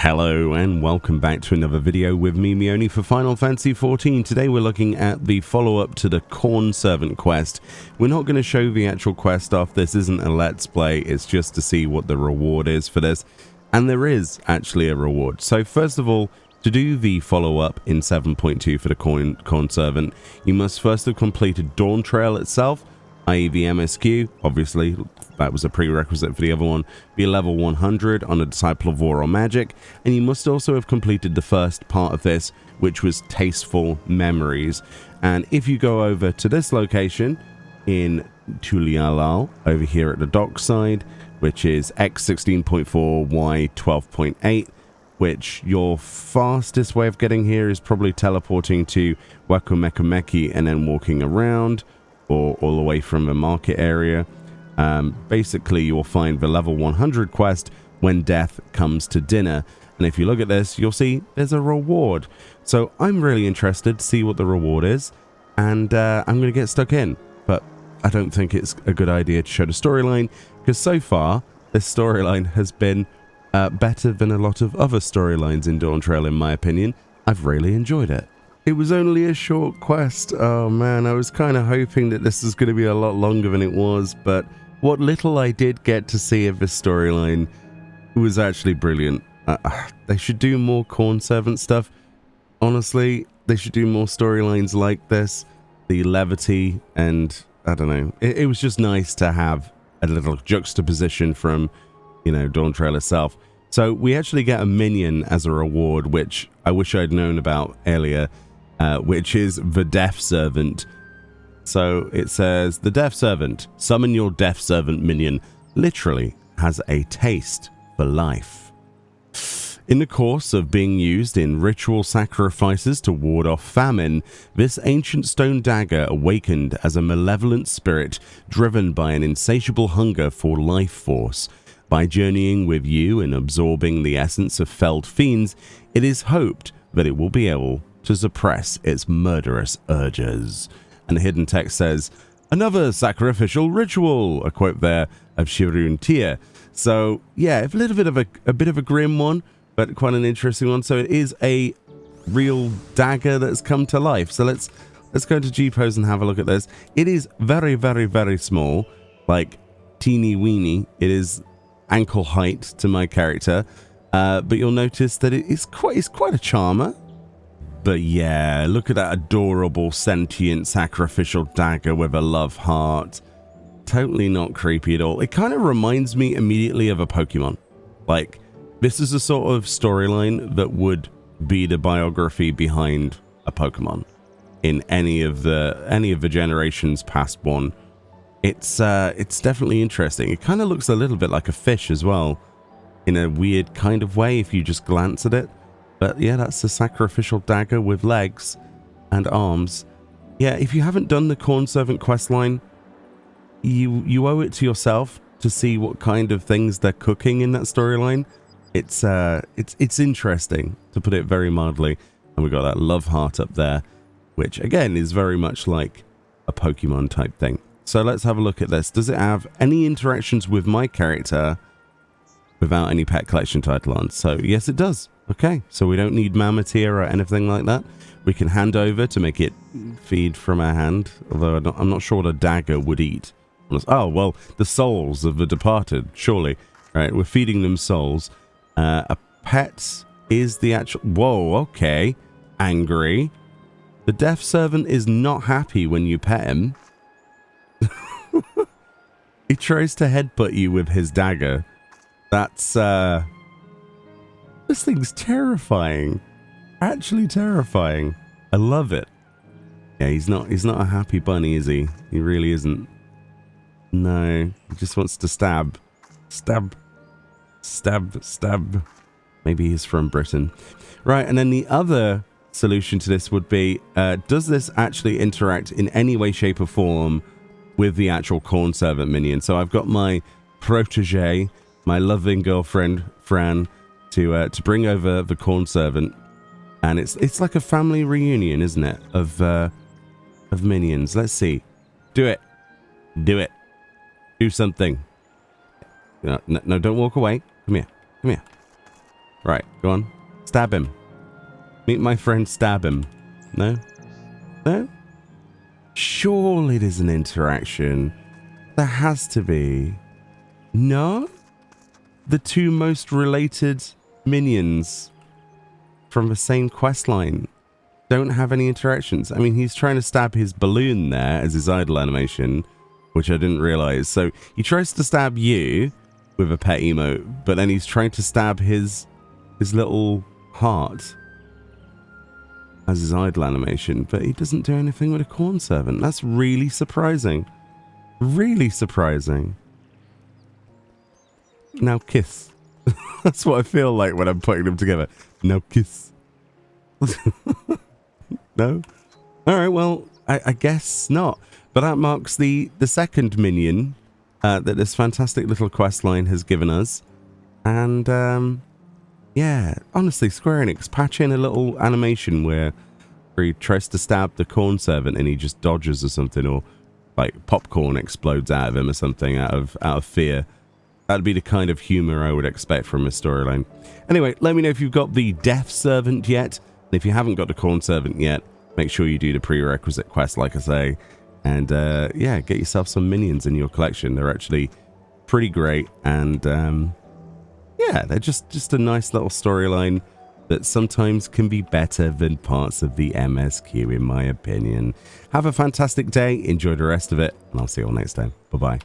Hello and welcome back to another video with me, Meoni, for Final Fantasy XIV. Today we're looking at the follow-up to the Corn Servant quest. We're not going to show the actual quest off. This isn't a let's play, it's just to see what the reward is for this. And there is actually a reward. So first of all, to do the follow-up in 7.2 for the Corn Servant, you must first have completed Dawntrail itself, i.e. the MSQ, obviously, that was a prerequisite for the other one, be a level 100 on a Disciple of War or Magic, and you must also have completed the first part of this, which was Tasteful Memories. And if you go over to this location in Tulialal, over here at the dock side, which is X16.4, Y 12.8, which your fastest way of getting here is probably teleporting to Wakumekumeki and then walking around, or all the way from the market area. Basically, you'll find the level 100 quest when death comes to dinner. And if you look at this, you'll see there's a reward. So I'm really interested to see what the reward is. And I'm going to get stuck in. But I don't think it's a good idea to show the storyline, because so far, this storyline has been better than a lot of other storylines in Dawntrail, in my opinion. I've really enjoyed it. It was only a short quest. Oh man, I was kind of hoping that this was going to be a lot longer than it was, but what little I did get to see of this storyline was actually brilliant. They should do more Corn Servant stuff. Honestly, they should do more storylines like this. The levity, and I don't know. It was just nice to have a little juxtaposition from, you know, Dawntrail itself. So we actually get a minion as a reward, which I wish I'd known about earlier. Which is the Deathservant. So it says, the Deathservant, summon your Deathservant Minion, literally has a taste for life. In the course of being used in ritual sacrifices to ward off famine, this ancient stone dagger awakened as a malevolent spirit driven by an insatiable hunger for life force. By journeying with you and absorbing the essence of felled fiends, it is hoped that it will be able to suppress its murderous urges. And the hidden text says, another sacrificial ritual, a quote there of Shirun Tia. So yeah, a little bit of a bit of a grim one, but quite an interesting one. So it is a real dagger that's come to life. So let's go to G-Pose and have a look at this. It is very, very, very small, like teeny weeny. It is ankle height to my character, but you'll notice that it's quite a charmer. But yeah, look at that adorable, sentient, sacrificial dagger with a love heart. Totally not creepy at all. It kind of reminds me immediately of a Pokemon. Like, this is a sort of storyline that would be the biography behind a Pokemon in any of the generations past one. It's definitely interesting. It kind of looks a little bit like a fish as well, in a weird kind of way if you just glance at it. But yeah, that's a sacrificial dagger with legs and arms. Yeah, if you haven't done the Corn Servant questline, you owe it to yourself to see what kind of things they're cooking in that storyline. It's interesting, to put it very mildly. And we got that love heart up there, which again is very much like a Pokemon type thing. So let's have a look at this. Does it have any interactions with my character without any pet collection title on? So yes, it does. Okay, so we don't need Mammoth or anything like that. We can hand over to make it feed from our hand, although I'm not sure what a dagger would eat. Oh, well, the souls of the departed, surely. Right, we're feeding them souls. A pet is the actual... Whoa, okay. Angry. The Deathservant is not happy when you pet him. He tries to headbutt you with his dagger. That's, this thing's terrifying. Actually terrifying. I love it. Yeah, he's not a happy bunny, is he? He really isn't. No, he just wants to stab. Stab. Stab. Stab. Maybe he's from Britain. Right, and then the other solution to this would be, does this actually interact in any way, shape, or form with the actual Corn Servant minion? So I've got my protege, my loving girlfriend, Fran, to bring over the Corn Servant, and it's like a family reunion, isn't it, of minions. Let's see. Do it. Do it. Do something. No, don't walk away. Come here. Come here. Right, go on. Stab him. Meet my friend, stab him. No? No? Surely there's an interaction. There has to be. No? The two most related minions from the same questline don't have any interactions. I mean, he's trying to stab his balloon there as his idle animation, which I didn't realize. So he tries to stab you with a pet emote, but then he's trying to stab his little heart as his idle animation, but he doesn't do anything with a corn servant. That's really surprising. Really surprising. Now kiss. That's what I feel like when I'm putting them together. Now kiss. No? Alright, well, I guess not. But that marks the second minion that this fantastic little quest line has given us. And, yeah, honestly, Square Enix, patch in a little animation where he tries to stab the corn servant and he just dodges or something, or like popcorn explodes out of him or something out of fear. That'd be the kind of humor I would expect from a storyline. Anyway, let me know if you've got the Deathservant yet. And if you haven't got the corn servant yet, make sure you do the prerequisite quest, like I say. And yeah, get yourself some minions in your collection. They're actually pretty great. And yeah, they're just a nice little storyline that sometimes can be better than parts of the MSQ, in my opinion. Have a fantastic day. Enjoy the rest of it. And I'll see you all next time. Bye-bye.